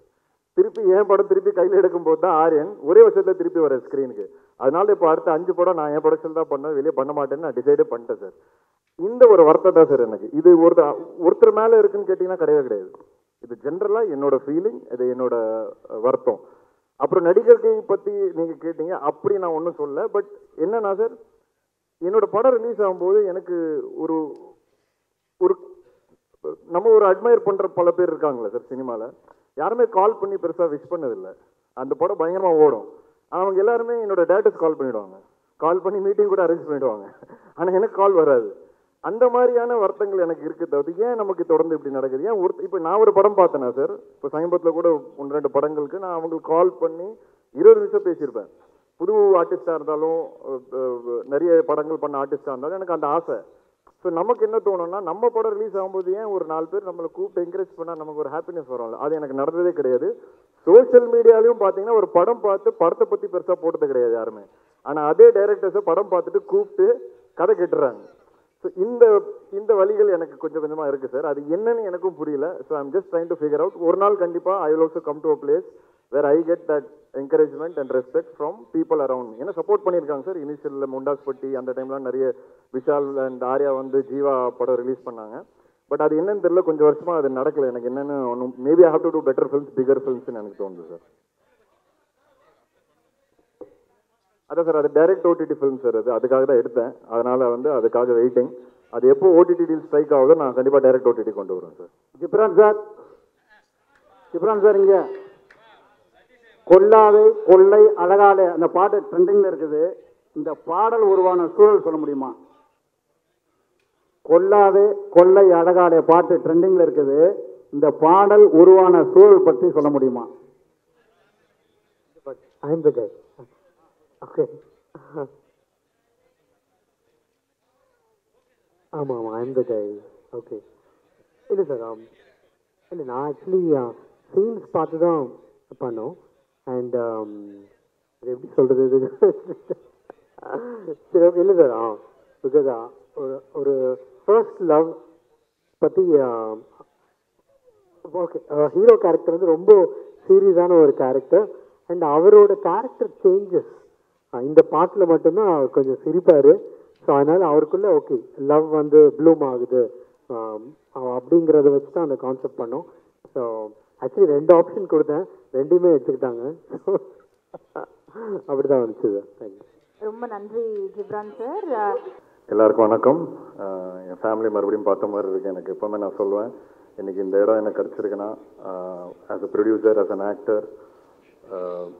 திருப்பி என் படம் திருப்பி கையில் எடுக்கும்போது தான் ஆரியன் ஒரே வருஷத்தில் திருப்பி வர ஸ்க்ரீனுக்கு. அதனால இப்போ அடுத்த 5 படம் நான் என் ப்ரொடக்ஷன் தான் பண்ணேன், வெளியே பண்ண மாட்டேன்னு நான் டிசைடே பண்ணிட்டேன் சார். இந்த ஒரு வருத்தம் தான் சார் எனக்கு. இது ஒருத்தர் மேலே இருக்குன்னு கேட்டிங்கன்னா கிடையவே கிடையாது. இது ஜென்ரலாக என்னோட ஃபீலிங், இது என்னோட வருத்தம். அப்புறம் நடிகர்கள் பற்றி நீங்கள் கேட்டீங்க, அப்படி நான் ஒன்றும் சொல்லலை. பட் என்னன்னா சார், என்னோட படம் ரிலீஸ் ஆகும்போது எனக்கு ஒரு நம்ம ஒரு அட்மையர் பண்ணுற பல பேர் இருக்காங்களே சார் சினிமாவில், யாருமே கால் பண்ணி பெருசாக விஷ் பண்ணதில்லை. அந்த படம் பயங்கரமாக ஓடும், அவங்க எல்லாருமே என்னோட டேரக்டர்ஸ் கால் பண்ணிவிடுவாங்க, கால் பண்ணி மீட்டிங் கூட அரேஞ்ச் பண்ணிவிடுவாங்க. ஆனால் எனக்கு கால் வராது. அந்த மாதிரியான வருத்தங்கள் எனக்கு இருக்குது. தவிர ஏன் நமக்கு தொடர்ந்து இப்படி நடக்குது? ஏன் இப்போ நான் ஒரு படம் பார்த்தேன்னா சார், இப்போ சமீபத்தில் கூட 1-2 படங்களுக்கு நான் அவங்களுக்கு கால் பண்ணி 20 நிமிஷம் பேசியிருப்பேன். புது ஆர்டிஸ்டாக இருந்தாலும் நிறைய படங்கள் பண்ண ஆர்டிஸ்டாக இருந்தாலும் எனக்கு அந்த ஆசை. ஸோ நமக்கு என்ன தோணும்னா, நம்ம படம் ரிலீஸ் ஆகும்போது ஏன் ஒரு 4 பேர் நம்மளை கூப்பிட்டு என்கரேஜ் பண்ணால் நமக்கு ஒரு ஹாப்பினஸ் வரும்ல. அது எனக்கு நடந்ததே கிடையாது. சோஷியல் மீடியாலையும் பார்த்தீங்கன்னா ஒரு படம் பார்த்து படத்தை பற்றி பெருசாக போட்டது கிடையாது யாருமே. ஆனால் அதே டைரக்டர்ஸை படம் பார்த்துட்டு கூப்பிட்டு கதை கேட்டுறாங்க. ஸோ இந்த வழிகள் எனக்கு கொஞ்சம் கொஞ்சமாக இருக்குது சார். அது என்னன்னு எனக்கும் புரியல. So I'm just trying to figure out. ஒரு நாள் கண்டிப்பாக I will also come to a place where I get that encouragement and respect from people around. ஏன்னா சப்போர்ட் பண்ணியிருக்காங்க சார். இனிஷியலில் முண்டாஸ்பட்டி அந்த டைம்லாம் நிறைய விஷால் அண்ட் ஆர்யா வந்து ஜீவா படம் ரிலீஸ் பண்ணாங்க. பட் அது என்னன்னு தெரியல, கொஞ்சம் வருஷமாக அது நடக்கல. எனக்கு என்னென்னு ஒன்றும் maybe I have to do better films, bigger ஃபிலிம்ஸ்னு எனக்கு தோணுது சார். அதான் சார், அது டைரக்ட் ஓடிடி ஃபிலிம் சார். அதுக்காக தான் எடுத்தேன். அதனால் வந்து அதுக்காக வெயிட்டிங். அது எப்போ ஓடிடி டீல் ஸ்ட்ரைக் ஆகுதோ நான் கண்டிப்பாக டைரக்ட் ஓடிடி கொண்டு வருவேன் சார். ஜிப்ரான் சார் இங்கே கொல்லாவே கொள்ளை அழகாலே அந்த பாட்டு ட்ரெண்டிங்கில் இருக்குது. இந்த பாடல் உருவான சூழல் சொல்ல முடியுமா? கொல்லாவே கொள்ளை அழகாலே பாட்டு ட்ரெண்டிங்கில் இருக்குது. இந்த பாடல் உருவான சூழல் பற்றி சொல்ல முடியுமா? I'm the guy. Okay. ஆமாம், I'm the guy. ஓகே. இல்லை சார், இல்லை நான் ஆக்சுவலி சீன்ஸ் பார்த்து தான் பண்ணோம். அண்ட் அது எப்படி சொல்கிறது இது சரி ஓகே. இல்லை சார், பிகாஸ் ஒரு ஃபர்ஸ்ட் லவ் பற்றி ஓகே. ஹீரோ கேரக்டர் வந்து ரொம்ப சீரியஸான ஒரு கேரக்டர். அண்ட் அவரோட கேரக்டர் சேஞ்சஸ் இந்த பாட்டில் மட்டும்தான் அவர் கொஞ்சம் சிரிப்பார். ஸோ அதனால் அவருக்குள்ளே ஓகே லவ் வந்து ப்ளூம் ஆகுது அப்படிங்கிறத வச்சு தான் அந்த கான்செப்ட் பண்ணோம். ஸோ ஆக்சுவலி 2 ஆப்ஷன் கொடுத்தேன், 2மே வச்சுக்கிட்டாங்க. அப்படி தான் வந்துச்சு. தேங்க்யூ. ரொம்ப நன்றி ஜிப்ரான் சார். எல்லாருக்கும் வணக்கம். என் ஃபேமிலி மறுபடியும் பார்த்த மாதிரி இருக்குது எனக்கு. எப்போவுமே நான் சொல்லுவேன், இன்றைக்கி இந்த இடம் எனக்கு கிடச்சிருக்குன்னா as a producer, as an actor,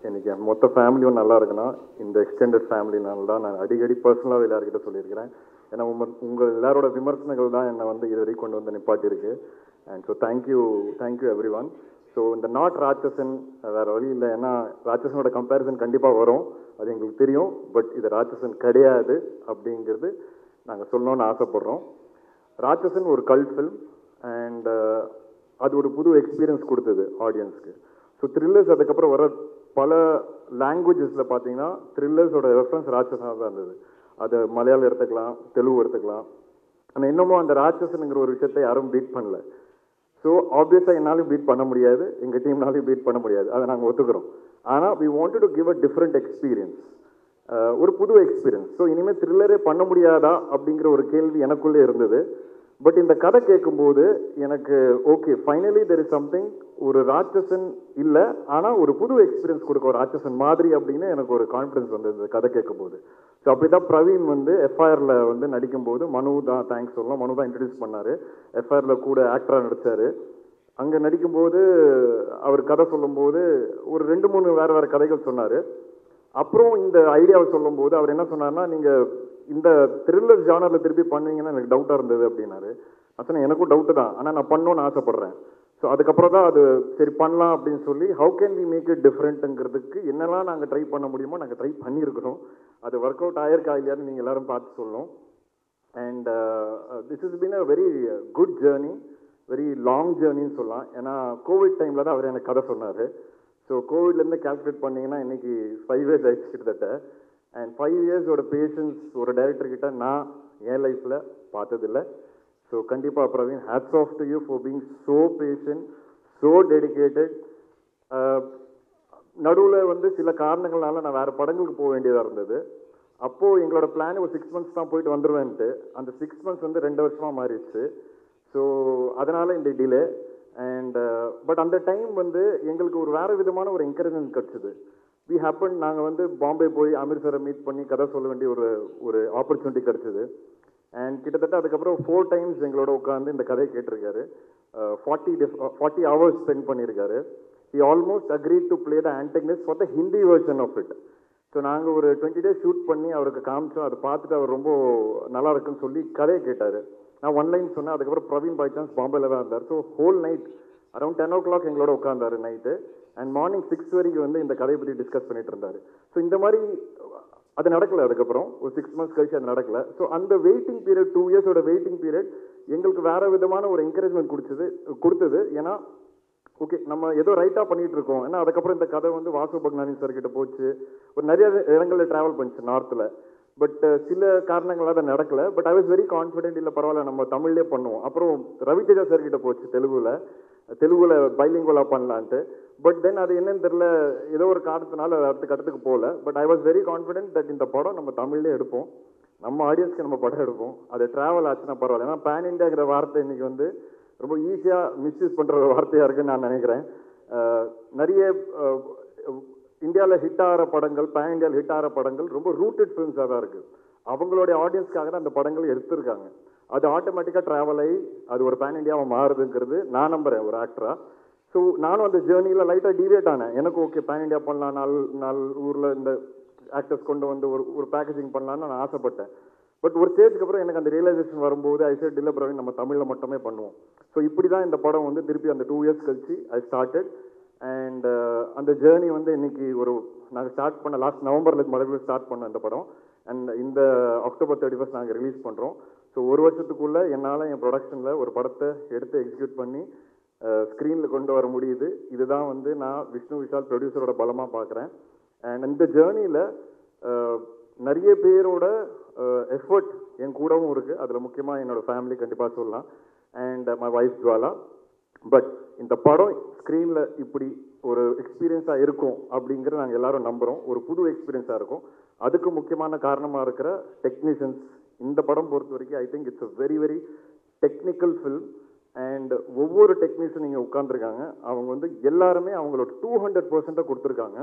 இன்றைக்கி என் மொத்த ஃபேமிலியும் நல்லா இருக்குன்னா இந்த எக்ஸ்டெண்டட் ஃபேமிலினால தான். நான் அடிக்கடி பர்சனலாக எல்லாருக்கிட்ட சொல்லியிருக்கிறேன். ஏன்னா உங்கள் எல்லாரோட விமர்சனங்கள் தான் என்னை வந்து இது வரைக்கும் கொண்டு வந்து நிப்பாட்டியிருக்கு. And so thank you everyone. So இந்த நாட் ராட்சசன் வேறு வழி இல்லை, ஏன்னா ராட்சசனோட கம்பேரிசன் கண்டிப்பாக வரும், அது எங்களுக்கு தெரியும். பட் இது ராட்சசன் கிடையாது அப்படிங்கிறது நாங்கள் சொல்லணும்னு ஆசைப்படுறோம். ராட்சசன் ஒரு கல்ட் ஃபில்ம் அண்ட் அது ஒரு புது எக்ஸ்பீரியன்ஸ் கொடுத்தது ஆடியன்ஸ்க்கு. ஸோ த்ரில்லர்ஸ் அதுக்கப்புறம் வர பல லாங்குவேஜஸில் பார்த்தீங்கன்னா த்ரில்லர்ஸோட ரெஃபரன்ஸ் ராட்சசனாக தான் இருந்தது. அது மலையாளம் எடுத்துக்கலாம், தெலுங்கு எடுத்துக்கலாம். ஆனால் இன்னமும் அந்த ராட்சசனுங்கிற ஒரு விஷயத்தை யாரும் பீட் பண்ணல. ஸோ ஆப்வியஸாக என்னாலும் பீட் பண்ண முடியாது, எங்கள் டீம்னாலையும் பீட் பண்ண முடியாது, அதை நாங்கள் ஒத்துக்கிறோம். ஆனால் we wanted to give a different experience, ஒரு புது எக்ஸ்பீரியன்ஸ். ஸோ இனிமேல் த்ரில்லரே பண்ண முடியாதா அப்படிங்கிற ஒரு கேள்வி எனக்குள்ளே இருந்தது. பட் இந்த கதை கேட்கும்போது எனக்கு okay, finally there is something, ஒரு ராட்சசன் இல்லை ஆனால் ஒரு புது எக்ஸ்பீரியன்ஸ் கொடுக்க ஒரு ராட்சசன் மாதிரி அப்படின்னு எனக்கு ஒரு கான்ஃபிடன்ஸ் வந்தது இந்த கதை கேட்கும்போது. ஸோ அப்படி தான் பிரவீன் வந்து எஃப்ஐஆரில் வந்து நடிக்கும்போது மனு தான் தேங்க்ஸ் சொல்லலாம், மனு தான் இன்ட்ரடியூஸ் பண்ணார். எஃப்ஐஆரில் கூட ஆக்டராக நடித்தார். அங்கே நடிக்கும்போது அவர் கதை சொல்லும்போது ஒரு 2-3 வேறு கதைகள் சொன்னார். அப்புறம் இந்த ஐடியாவை சொல்லும்போது அவர் என்ன சொன்னார்னா, நீங்கள் இந்த த்ரில்லர் ஜானரில் திருப்பி பண்ணுவீங்கன்னா எனக்கு டவுட்டாக இருந்தது அப்படின்னாரு. அசனா எனக்கும் டவுட்டு தான், ஆனால் நான் பண்ணணும்னு ஆசைப்பட்றேன். ஸோ அதுக்கப்புறம் தான் அது சரி பண்ணலாம் அப்படின்னு சொல்லி how can we make it டிஃப்ரெண்ட்டுங்கிறதுக்கு என்னெல்லாம் நாங்கள் ட்ரை பண்ண முடியுமோ நாங்கள் ட்ரை பண்ணியிருக்கிறோம். அது ஒர்க் அவுட் ஆயிருக்கா இல்லையான்னு நீங்கள் எல்லாரும் பார்த்து சொல்லணும். And this is been a very good journey, very long ஜேர்னின்னு சொல்லலாம். ஏன்னா கோவிட் டைமில் தான் அவர் எனக்கு கதை சொன்னார். ஸோ கோவிட்லேருந்து கால்குலேட் பண்ணிங்கன்னா இன்றைக்கி 5 years ஆயிடுச்சு கிட்டத்தட்ட. அண்ட் 5 yearsோட பேஷன்ஸ் ஒரு டைரக்டர்கிட்ட நான் என் லைஃப்பில் பார்த்ததில்லை. ஸோ கண்டிப்பாக Praveen, hats off to you for being so patient, so dedicated. நடுவில் வந்து சில காரணங்களால நான் வேறு படங்களுக்கு போக வேண்டியதாக இருந்தது. அப்போது எங்களோட பிளான் ஒரு 6 months தான் போயிட்டு வந்துடுவேன்ட்டு, அந்த 6 months வந்து 2 வருஷமாக மாறிடுச்சு. ஸோ அதனால் இந்த டிலே. அண்ட் பட் அந்த டைம் வந்து எங்களுக்கு ஒரு வேறு விதமான ஒரு என்கரேஜ்மெண்ட் கிடச்சிது. வி ஹேப்பன், நாங்கள் வந்து பாம்பே போய் அமீர் சாரை மீட் பண்ணி கதை சொல்ல வேண்டிய ஒரு ஆப்பர்ச்சுனிட்டி கிடச்சிது. அண்ட் கிட்டத்தட்ட அதுக்கப்புறம் 4 times எங்களோட உட்காந்து இந்த கதையை கேட்டிருக்காரு. 40 hours ஸ்பெண்ட் பண்ணியிருக்காரு. he almost agreed to play the antagonist for the Hindi version of it. So நாங்கள் ஒரு 20 days ஷூட் பண்ணி அவருக்கு காமிச்சோம். அதை பார்த்துட்டு அவர் ரொம்ப நல்லா இருக்குன்னு சொல்லி கதையை கேட்டார். நான் 1 line சொன்னேன். அதுக்கப்புறம் பிரவீன் பை சான்ஸ் பாம்பேல தான் இருந்தார். So whole night around 10 o'clock எங்களோட உட்காந்தாரு நைட்டு. அண்ட் மார்னிங் 6 வரைக்கும் வந்து இந்த கதையை பற்றி டிஸ்கஸ் பண்ணிட்டு இருந்தார். ஸோ இந்த மாதிரி அது நடக்கலை. அதுக்கப்புறம் ஒரு 6 months கழிச்சு அது நடக்கலை. ஸோ அந்த வெயிட்டிங் பீரியட், 2 yearsோட வெயிட்டிங் பீரியட் எங்களுக்கு வேறு விதமான ஒரு என்கரேஜ்மெண்ட் கொடுத்தது. ஏன்னா ஓகே, நம்ம ஏதோ ரைட்டாக பண்ணிகிட்டு இருக்கோம். ஏன்னா அதுக்கப்புறம் இந்த கதை வந்து வாசு பக்னானி சார் கிட்ட போச்சு, ஒரு நிறைய இடங்களில் ட்ராவல் பண்ணிச்சு நார்த்தில். பட் சில காரணங்களால் அது நடக்கலை. But I was very confident, இல்லை பரவாயில்ல நம்ம தமிழ்லேயே பண்ணுவோம். அப்புறம் ரவிதேஜா சார் கிட்ட போச்சு தெலுங்குல பைலிங்குவலாக பண்ணலான்ட்டு. பட் தென் அது என்னன்னு தெரியல, ஏதோ ஒரு காரணத்தினால அடுத்த கட்டத்துக்கு போகல. But I was very confident that இந்த படம் நம்ம தமிழ்லேயே எடுப்போம், நம்ம ஆடியன்ஸ்க்கு நம்ம படம் எடுப்போம், அது ட்ராவல் ஆச்சுன்னா பரவாயில்ல. ஏன்னா பேன் இண்டியாங்கிற வார்த்தை இன்னைக்கு வந்து ரொம்ப ஈஸியாக மிஸ்யூஸ் பண்ணுற ஒரு வார்த்தையாக இருக்குன்னு நான் நினைக்கிறேன். நிறைய இந்தியாவில் ஹிட் ஆகிற படங்கள், பேன் இண்டியாவில் ஹிட் ஆகிற படங்கள் ரொம்ப ரூட்டட் ஃபிலிம்ஸாக தான் இருக்குது. அவங்களுடைய ஆடியன்ஸ்க்காக தான் அந்த படங்கள் எடுத்திருக்காங்க. அது ஆட்டோமேட்டிக்காக ட்ராவல் ஆகி அது ஒரு பேன் இண்டியாவை மாறுதுங்கிறது நான் நம்புகிறேன் ஒரு ஆக்டராக. ஸோ நானும் அந்த ஜேர்னியில் லைட்டாக டிவியேட் ஆனேன். எனக்கு ஓகே பேன் இண்டியா பண்ணலாம், நாலு ஊரில் இந்த ஆக்டர்ஸ் கொண்டு வந்து ஒரு பேக்கேஜிங் பண்ணலான்னு நான் ஆசைப்பட்டேன். பட் ஒரு ஸ்டேஜுக்கு அப்புறம் எனக்கு அந்த ரியலைசேஷன் வரும்போது ஐ செட் இல்லை பிரவீன், நம்ம தமிழில் மட்டுமே பண்ணுவோம். ஸோ இப்படி தான் இந்த படம் வந்து திருப்பி அந்த 2 years கழிச்சு ஐ ஸ்டார்டட். அண்ட் அந்த ஜேர்னி வந்து இன்னைக்கு நாங்கள் ஸ்டார்ட் பண்ண லாஸ்ட் நவம்பரில் மறுபடியும் ஸ்டார்ட் பண்ணோம் இந்த படம். அண்ட் இந்த October 31st நாங்கள் ரிலீஸ் பண்ணுறோம். ஸோ ஒரு வருஷத்துக்குள்ளே என்னால் என் ப்ரொடக்ஷனில் ஒரு படத்தை எடுத்து எக்ஸிக்யூட் பண்ணி ஸ்க்ரீனில் கொண்டு வர முடியுது. இதுதான் வந்து நான் விஷ்ணு விஷால் ப்ரொடியூசரோட பலமாக பார்க்குறேன். அண்ட் இந்த ஜேர்னியில் நிறைய பேரோட எஃபர்ட் என் கூடவும் இருக்குது. அதில் முக்கியமாக என்னோடய ஃபேமிலி கண்டிப்பாக சொல்லலாம், and my wife Jwala. But இந்த படம் ஸ்க்ரீனில் இப்படி ஒரு எக்ஸ்பீரியன்ஸாக இருக்கும் அப்படிங்கிறது நாங்கள் எல்லாரும் நம்புகிறோம். ஒரு புது எக்ஸ்பீரியன்ஸாக இருக்கும். அதுக்கு முக்கியமான காரணமாக இருக்கிற டெக்னீஷியன்ஸ். இந்த படம் பொறுத்த வரைக்கும் I think it's a very very technical film. And ஒவ்வொரு டெக்னீஷியன் இங்கே உட்காந்துருக்காங்க, அவங்க வந்து எல்லாருமே அவங்களோட 200% கொடுத்துருக்காங்க.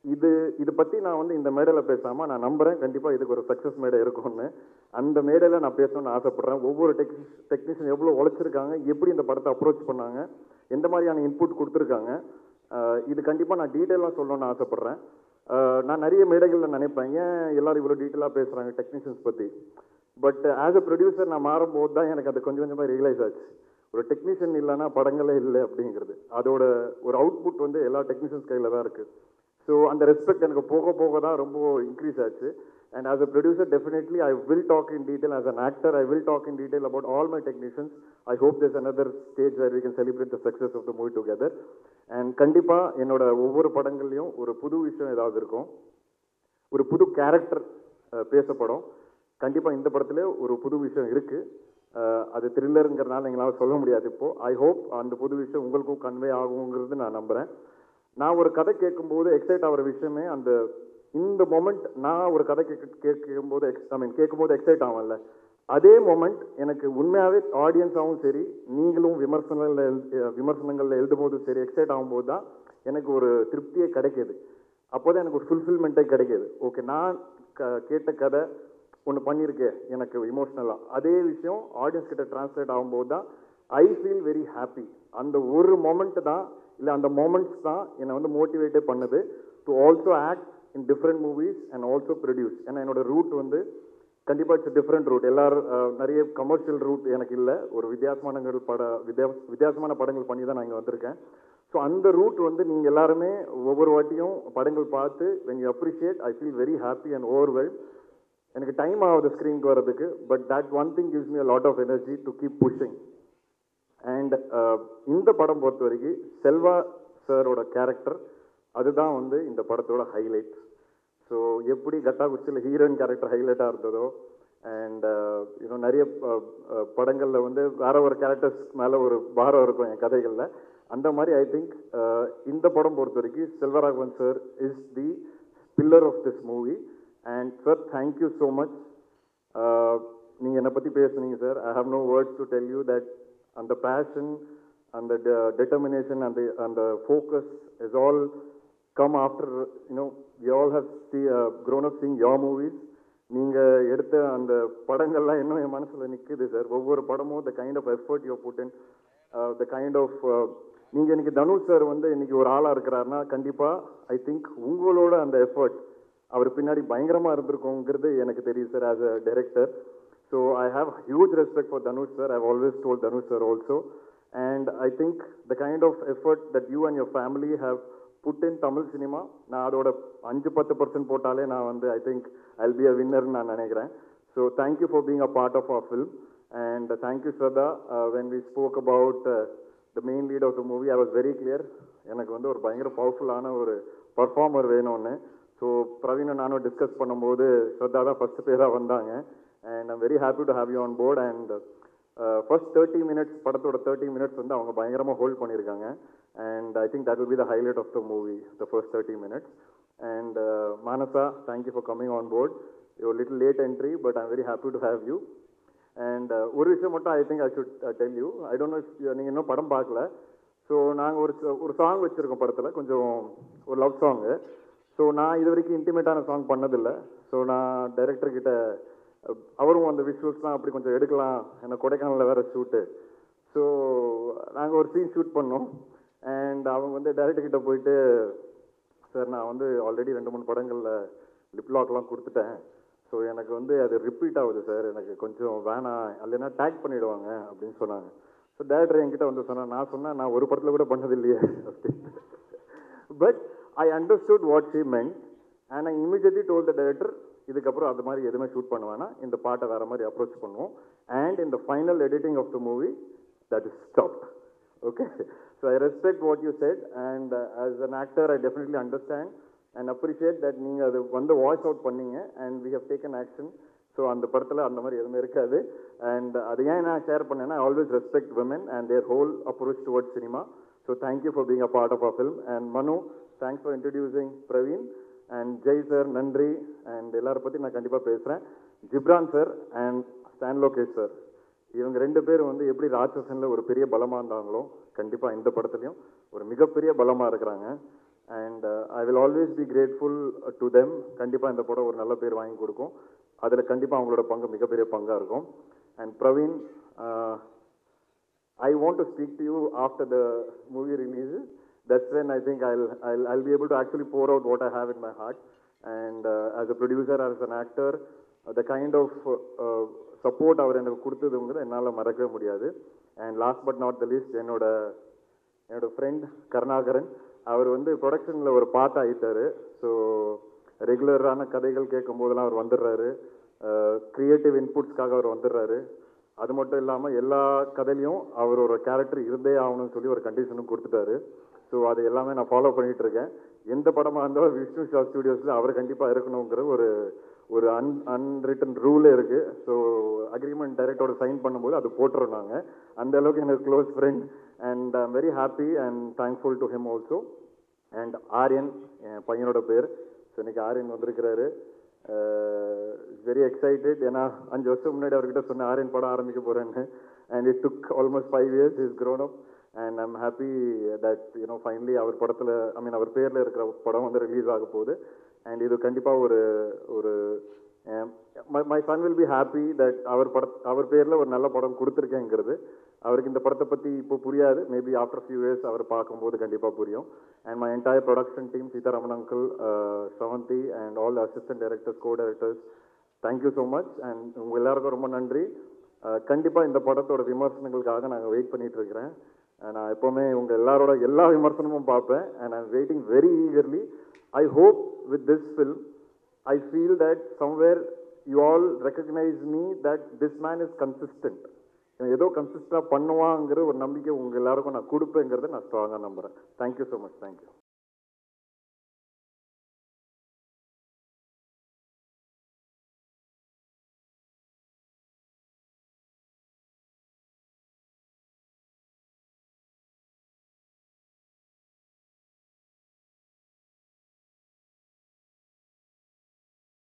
இது பற்றி நான் வந்து இந்த மேடையில் பேசாமல் நான் நம்புகிறேன் கண்டிப்பாக இதுக்கு ஒரு சக்ஸஸ் மேடை இருக்கும்னு. அந்த மேடையில் நான் பேசணும்னு ஆசைப்பட்றேன். ஒவ்வொரு டெக்னீஷியன் எவ்வளோ உழைச்சிருக்காங்க, எப்படி இந்த படத்தை அப்ரோச் பண்ணாங்க, எந்த மாதிரியான இன்புட் கொடுத்துருக்காங்க, இது கண்டிப்பாக நான் டீட்டெயிலாக சொல்லணும்னு ஆசைப்பட்றேன். நான் நிறைய மேடைகளில் நினைப்பேன், ஏன் எல்லோரும் இவ்வளோ டீட்டெயிலாக பேசுகிறாங்க டெக்னீஷியன்ஸ் பற்றி. பட் ஆஸ் அ ப்ரொடியூசர் நான் மாறும்போது தான் எனக்கு அது கொஞ்சம் கொஞ்சமாக ரியலைஸ் ஆச்சு. ஒரு டெக்னீஷியன் இல்லைன்னா படங்களே இல்லை அப்படிங்கிறது. அதோட ஒரு அவுட்புட் வந்து எல்லா டெக்னீஷியன்ஸ் கையில் தான் இருக்குது. ஸோ அந்த ரெஸ்பெக்ட் எனக்கு போக போக தான் ரொம்ப இன்க்ரீஸ் ஆச்சு. And as a producer, definitely I will talk in detail. As an actor, I will talk in detail about all my technicians. I hope there's another stage where we can celebrate the success of the movie together. And கண்டிப்பா என்னோட ஒவ்வொரு படங்கள்லையும் ஒரு புது விஷயம் ஏதாவது இருக்கும், ஒரு புது கேரக்டர் பேசப்படும். கண்டிப்பா இந்த படத்துல ஒரு புது விஷயம் இருக்கு. அது த்ரில்லருங்கிறனால எங்களால் சொல்ல முடியாது இப்போ. ஐ ஹோப் அந்த புது விஷயம் உங்களுக்கும் கன்வே ஆகுங்கிறது நான் நம்புறேன். நான் ஒரு கதை கேட்கும்போது எக்ஸைட் ஆகிற விஷயமே அந்த இந்த மொமெண்ட். நான் ஒரு கதை கேட்கும்போது கேட்கும்போது எக்ஸைட் ஆகல, அதே மொமெண்ட் எனக்கு உண்மையாகவே ஆடியன்ஸாகவும் சரி, நீங்களும் விமர்சனங்களில் எழுதும் போதும் சரி எக்ஸைட் ஆகும்போது தான் எனக்கு ஒரு திருப்தியே கிடைக்கிது. அப்போ தான் எனக்கு ஒரு ஃபுல்ஃபில்மெண்ட்டே கிடைக்கிது. ஓகே, நான் கேட்ட கதை ஒன்று பண்ணியிருக்கேன் எனக்கு இமோஷ்னலாக, அதே விஷயம் ஆடியன்ஸ் கிட்ட டிரான்ஸ்லேட் ஆகும்போது தான் ஐ ஃபீல் வெரி ஹாப்பி. அந்த ஒரு மொமெண்ட் தான், இல்லை அந்த மொமெண்ட்ஸ் தான் என்னை வந்து மோட்டிவேட்டே பண்ணுது to also act in different movies and also produce. ஏன்னா என்னோட ரூட் வந்து கண்டிப்பாக இட்ஸ் டிஃப்ரெண்ட் ரூட். எல்லாரும் நிறைய கமர்ஷியல் ரூட் எனக்கு இல்லை. ஒரு வித்தியாசமான படங்கள் பண்ணி தான் நான் இங்கே வந்திருக்கேன். ஸோ அந்த ரூட் வந்து நீங்கள் எல்லாருமே ஒவ்வொரு வாட்டியும் படங்கள் பார்த்து when you appreciate, I feel very happy and overwhelmed. எனக்கு டைம் ஆகுது ஸ்க்ரீனுக்கு வர்றதுக்கு, but that one thing gives me a lot of energy to keep pushing. And இந்த படம் பொறுத்த வரைக்கும் செல்வா சாரோட கேரக்டர் அதுதான் வந்து இந்த படத்தோட ஹைலைட். ஸோ எப்படி கட்டா குச்சியில் ஹீரோயின் கேரக்டர் ஹைலைட்டாக இருந்ததோ, அண்ட் இன்னும் நிறைய படங்களில் வந்து வேற ஒரு கேரக்டர்ஸ் மேலே ஒரு பாரம் இருக்கும் என் கதைகளில், அந்த மாதிரி ஐ திங்க் இந்த படம் பொறுத்த வரைக்கும் Selvaraghavan sir is the pillar of this movie. And sir, thank you so much. நீங்கள் என்னை பற்றி பேசுனீங்க சார். I have no words to tell you that அந்த பேஷன், அந்த determination and the focus is all come after, we all have grown up seeing your movies. நீங்கள் எடுத்த அந்த படங்கள்லாம் இன்னும் என் மனசில் நிற்குது சார். ஒவ்வொரு படமும் the kind of effort you put in, the kind of நீங்கள் இன்னைக்கு தனுஷ் சார் வந்து இன்னைக்கு ஒரு ஆளாக இருக்கிறாருன்னா கண்டிப்பாக ஐ திங்க் உங்களோட அந்த எஃபர்ட் அவர் பின்னாடி பயங்கரமாக இருந்திருக்குங்கிறது எனக்கு தெரியும் sir as a director. So I have huge respect for Dhanush sir. I always told Dhanush sir also. And I think the kind of effort that you and your family have put in Tamil cinema, நான் அதோட 5-10% போட்டாலே நான் வந்து I think I'll be a winner நான் நினைக்கிறேன். So thank you for being a part of our film. And thank you Shraddha. When we spoke about the main lead of the movie, I was very clear. எனக்கு வந்து ஒரு பயங்கர பவர்ஃபுல்லான ஒரு performer வேணும்னு. So பிரவீனை நானும் டிஸ்கஸ் பண்ணும்போது ஸ்ரத்தா தான் ஃபர்ஸ்ட் பேராக வந்தாங்க. And I'm very happy to have you on board. And first 30 minutes படத்தோட 30 minutes வந்து அவங்க பயங்கரமாக ஹோல்ட் பண்ணியிருக்காங்க. And I think that will be the highlight of the movie, the first 30 minutes. And Manasa, thank you for coming on board. Your little late entry, but I'm very happy to have you. And ஒரு விஷயம் மட்டும் I think I should tell you. I don't know if நீங்கள் இன்னும் படம் பார்க்கல. So நாங்கள் ஒரு song வச்சுருக்கோம் படத்தில், கொஞ்சம் ஒரு லவ் சாங்கு. ஸோ நான் இது வரைக்கும் இன்டிமேட்டான சாங் பண்ணதில்லை. ஸோ நான் டைரக்டர்கிட்ட அவரும் அந்த விஷுவல்ஸ்லாம் அப்படி கொஞ்சம் எடுக்கலாம், ஏன்னா கொடைக்கானலில் வேறு ஷூட்டு. ஸோ நாங்கள் ஒரு சீன் ஷூட் பண்ணோம். அண்ட் அவங்க வந்து டைரக்டர்கிட்ட போயிட்டு, சார் நான் வந்து ஆல்ரெடி 2-3 படங்களில் லிப்லாக்லாம் கொடுத்துட்டேன். ஸோ எனக்கு வந்து அது ரிப்பீட் ஆகுது சார், எனக்கு கொஞ்சம் வேணாம், இல்லைன்னா டேக் பண்ணிவிடுவாங்க அப்படின்னு சொன்னாங்க. ஸோ டைரக்டர் என்கிட்ட வந்து சொன்னேன். நான் சொன்னேன், நான் ஒரு படத்தில் கூட பண்ணதில்லையே அப்படின்னு. But I understood what she meant. And I immediately told the director, இதுக்கப்புறம் அது மாதிரி எதுவுமே ஷூட் பண்ணுவேன்னா இந்த பாட்டை வேறு மாதிரி அப்ரோச் பண்ணுவோம். அண்ட் இந்த final editing of the movie that is stopped. Okay, so I respect what you said. And as an actor I definitely understand and appreciate that நீங்கள் அது வந்து வாய்ஸ் அவுட் பண்ணீங்க. And we have taken action. So அந்த படத்தில் அந்த மாதிரி எதுவுமே இருக்காது. அண்ட் அது ஏன் நான் ஷேர் பண்ணேன்னா, I always respect women and their whole approach towards cinema. So thank you for being a part of our film. And Manu, thanks for introducing Praveen. And Jai sir நன்றி. அண்ட் எல்லாரை பற்றி நான் கண்டிப்பாக பேசுகிறேன். Ghibran sir and Stan Lokesh sir, இவங்க 2 பேரும் வந்து எப்படி ராட்சசனில் ஒரு பெரிய பலமாக இருந்தாங்களோ, கண்டிப்பாக இந்த படத்துலையும் ஒரு மிகப்பெரிய பலமாக இருக்கிறாங்க. And I will always be grateful to them. கண்டிப்பாக இந்த படம் ஒரு நல்ல பேர் வாங்கி கொடுக்கும். அதில் கண்டிப்பாக அவங்களோட பங்கு மிகப்பெரிய பங்காக இருக்கும். And Praveen, I want to speak to you after the movie releases. That's when I think I'll be able to actually pour out what I have in my heart. And as a producer, as an actor, the kind of support அவர் எனக்கு கொடுத்ததுங்கிறது என்னால் மறக்கவே முடியாது. And last but not the least என்னோட friend Karunakaran. அவர் வந்து ப்ரொடக்ஷனில் ஒரு part ஆகிட்டார். So ரெகுலரான கதைகள் கேட்கும் போதெல்லாம் அவர் வந்துடுறாரு, க்ரியேட்டிவ் இன்புட்ஸ்க்காக அவர் வந்துடுறாரு. அது மட்டும் இல்லாமல் எல்லா கதையிலையும் அவர் ஒரு கேரக்டர் இருந்தே ஆகணும்னு சொல்லி ஒரு கண்டிஷனும் கொடுத்துட்டாரு. ஸோ அது எல்லாமே நான் ஃபாலோ பண்ணிகிட்டு இருக்கேன். எந்த படமாக இருந்தாலும் விஷ்ணு ஷா ஸ்டுடியோஸில் அவர் கண்டிப்பாக இருக்கணுங்கிற ஒரு அன்ரிட்டன் ரூலே இருக்குது. ஸோ அக்ரிமெண்ட் டைரக்டரோட சைன் பண்ணும்போது அது போட்டுறோம் நாங்கள். அந்த அளவுக்கு எனக்கு close friend and I am very happy and thankful to him also. And Aryan என் பையனோட பேர். ஸோ இன்னைக்கு ஆரியன் வந்திருக்கிறாரு. Very excited. ஏன்னா 5 வருஷம் முன்னாடி அவர்கிட்ட சொன்னேன் ஆரியன் படம் ஆரம்பிக்க போகிறேன்னு. And it took almost 5 years is grown up. And I'm happy that finally அவர் படத்தில் அவர் பேரில் இருக்கிற படம் வந்து ரிலீஸ் ஆக போகுது. அண்ட் இது கண்டிப்பாக ஒரு my son will be happy that அவர் பேரில் ஒரு நல்ல படம் கொடுத்துருக்கேங்கிறது. அவருக்கு இந்த படத்தை பற்றி இப்போ புரியாது, மேபி ஆஃப்டர் ஃபியூ இயர்ஸ் அவர் பார்க்கும்போது கண்டிப்பாக புரியும். And my entire production team, Sitharaman uncle, Sravanthi and all assistant directors, go directors, thank you so much. And உங்கள் எல்லாருக்கும் ரொம்ப நன்றி. கண்டிப்பாக இந்த படத்தோட விமர்சனங்களுக்காக நாங்கள் வெயிட் பண்ணிட்டு இருக்கிறேன். நான் எப்போவுமே உங்கள் எல்லாரோட எல்லா விமர்சனமும் பார்ப்பேன். And I am waiting very eagerly. I hope with this film, I feel that somewhere you all recognize me that this man is consistent. ஏதோ கன்சிஸ்டாக பண்ணுவாங்கிற ஒரு நம்பிக்கை உங்கள் எல்லாருக்கும் நான் கொடுப்பேங்கிறத நான் ஸ்ட்ராங்காக நம்புகிறேன். Thank you so much. தேங்க்யூ.